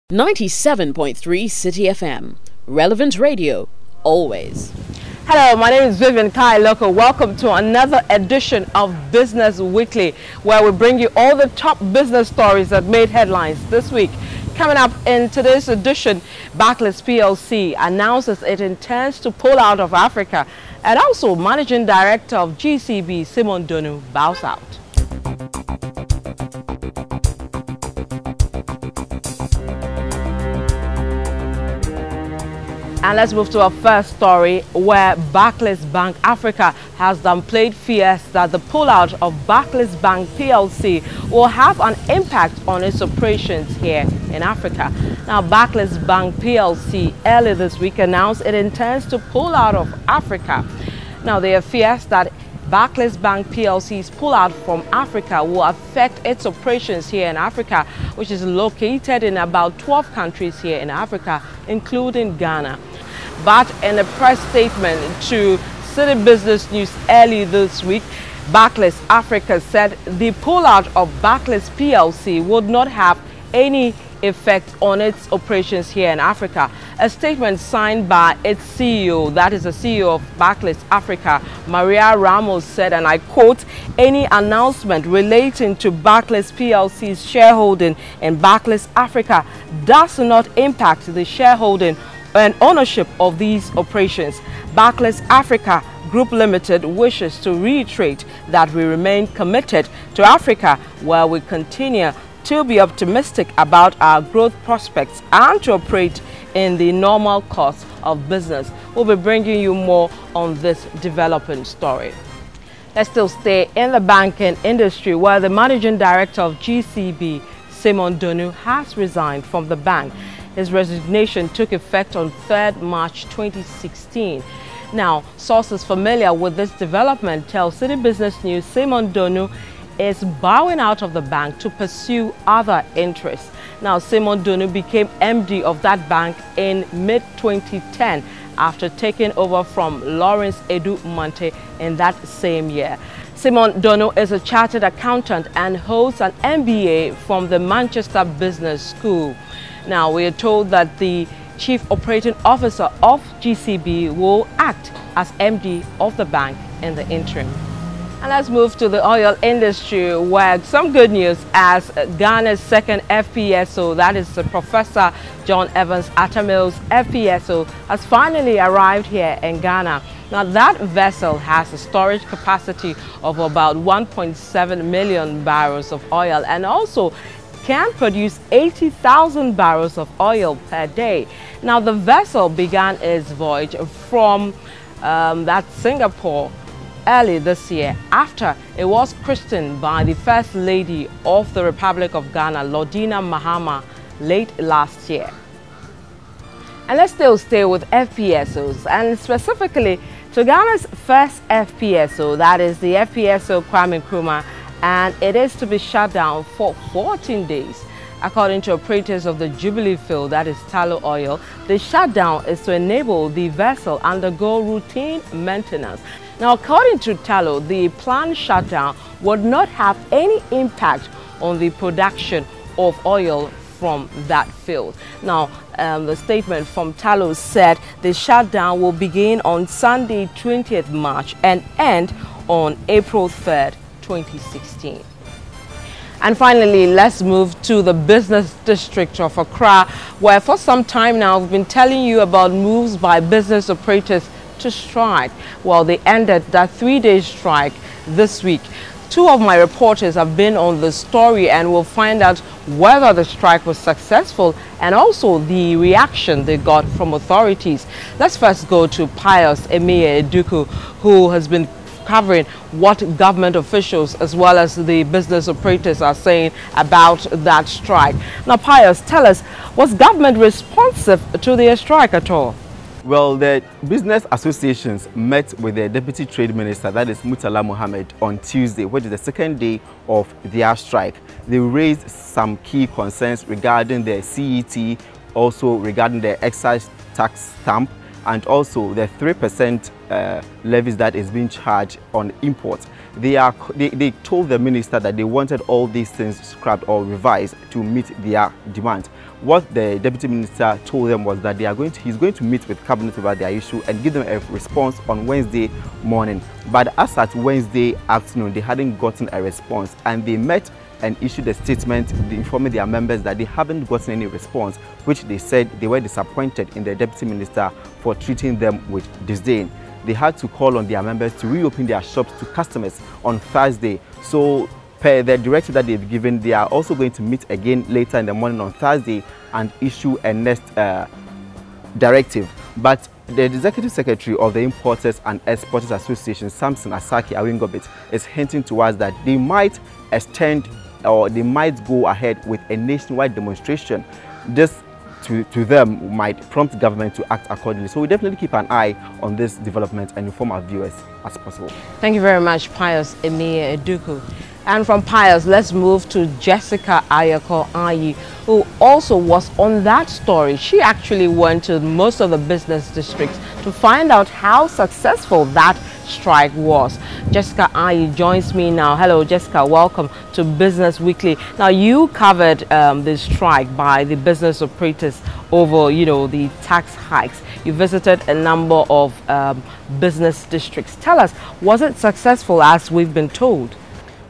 97.3 Citi FM. Relevant radio, always. Hello, my name is Vivian Kai Lokko. Welcome to another edition of Business Weekly, where we bring you all the top business stories that made headlines this week. Coming up in today's edition, Barclays PLC announces it intends to pull out of Africa, and also Managing Director of GCB, Simon Donu, bows out. And let's move to our first story, where Barclays Bank Africa has downplayed fears that the pullout of Barclays Bank PLC will have an impact on its operations here in Africa. Now, Barclays Bank PLC early this week announced it intends to pull out of Africa. Now, there are fears that Barclays Bank PLC's pullout from Africa will affect its operations here in Africa, which is located in about 12 countries here in Africa, including Ghana. But in a press statement to Citi Business News early this week, Barclays Africa said the pullout of Barclays PLC would not have any effect on its operations here in Africa. A statement signed by its CEO, that is the CEO of Barclays Africa, Maria Ramos, said, and I quote, "Any announcement relating to Barclays PLC's shareholding in Barclays Africa does not impact the shareholding and ownership of these operations. Barclays Africa Group Limited wishes to reiterate that we remain committed to Africa, where we continue to be optimistic about our growth prospects and to operate in the normal course of business." We'll be bringing you more on this developing story. Let's still stay in the banking industry, where the Managing Director of GCB, Simon Donu, has resigned from the bank. His resignation took effect on 3rd March 2016. Now, sources familiar with this development tell Citi Business News Simon Donu is bowing out of the bank to pursue other interests. Now, Simon Donu became MD of that bank in mid-2010 after taking over from Lawrence Edu Mante in that same year. Simon Donu is a chartered accountant and holds an MBA from the Manchester Business School. Now, we are told that the Chief Operating Officer of GCB will act as MD of the bank in the interim. And let's move to the oil industry, where some good news as Ghana's second FPSO, that is Professor John Evans Atamil's FPSO, has finally arrived here in Ghana. Now, that vessel has a storage capacity of about 1.7 million barrels of oil and also can produce 80,000 barrels of oil per day. Now, the vessel began its voyage from that Singapore early this year after it was christened by the First Lady of the Republic of Ghana, Lordina Mahama, late last year. And let's still stay with FPSOs, and specifically to Ghana's first FPSO, that is the FPSO Kwame Nkrumah, and it is to be shut down for 14 days. According to operators of the Jubilee field, that is Tullow Oil, the shutdown is to enable the vessel undergo routine maintenance. Now, according to Tullow, the planned shutdown would not have any impact on the production of oil from that field. Now, the statement from Tullow said the shutdown will begin on Sunday, 20th March and end on April 3rd, 2016. And finally, let's move to the business district of Accra, where for some time now we've been telling you about moves by business operators to strike. Well, they ended that 3-day strike this week. Two of my reporters have been on the story and will find out whether the strike was successful and also the reaction they got from authorities. Let's first go to Pius Emiye Eduku, who has been covering what government officials as well as the business operators are saying about that strike. Now, Pius, tell us, was government responsive to their strike at all? Well, the business associations met with the Deputy Trade Minister, that is Murtala Mohammed, on Tuesday, which is the second day of their strike. They raised some key concerns regarding the CET, also regarding the excise tax stamp, and also the 3% levies that is being charged on imports. They told the minister that they wanted all these things scrapped or revised to meet their demand. what the deputy minister told them was that he's going to meet with cabinet about their issue and give them a response on Wednesday morning. But as at Wednesday afternoon, they hadn't gotten a response, and they met and issued a statement informing their members that they haven't gotten any response, which they said they were disappointed in the deputy minister for treating them with disdain. They had to call on their members to reopen their shops to customers on Thursday. So per the directive that they've given, they are also going to meet again later in the morning on Thursday and issue a next directive. But the executive secretary of the Importers and Exporters Association, Samson Asaki Awingobit, is hinting to us that they might extend or they might go ahead with a nationwide demonstration. This to them might prompt government to act accordingly. So we definitely keep an eye on this development and inform our viewers as possible. Thank you very much, Pius Emir Eduku. And from Pius, let's move to Jessica Ayako-Ayi, who also was on that story. She actually went to most of the business districts to find out how successful that strike was. Jessica Ayi joins me now. Hello, Jessica. Welcome to Business Weekly. Now, you covered the strike by the business operators over, the tax hikes. You visited a number of business districts. Tell us, was it successful as we've been told?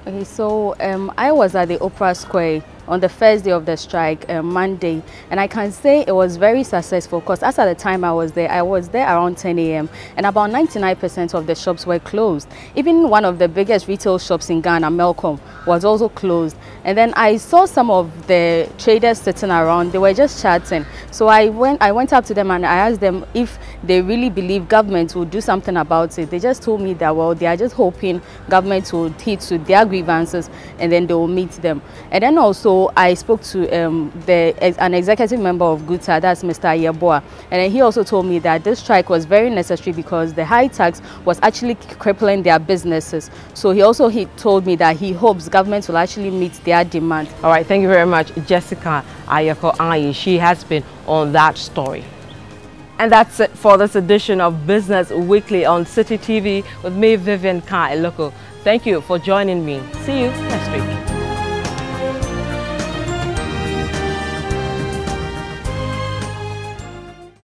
Okay, so I was at the Opera Square on the first day of the strike, Monday, and I can say it was very successful because as at the time I was there around 10 a.m. and about 99% of the shops were closed. Even one of the biggest retail shops in Ghana, Melcom, was also closed. And then I saw some of the traders sitting around. They were just chatting. So I went up to them and I asked them if they really believe government will do something about it. They just told me that, well, they are just hoping government will heed to their grievances and then they will meet them. And then also I spoke to an executive member of GUTA, that's Mr. Yeboah, and then he also told me that this strike was very necessary because the high tax was actually crippling their businesses. So he told me that he hopes government will actually meet their demand. All right, thank you very much, Jessica Ayako-Ayi. She has been on that story. And that's it for this edition of Business Weekly on Citi TV with me, Vivian Kai Lokko. Thank you for joining me. See you next week.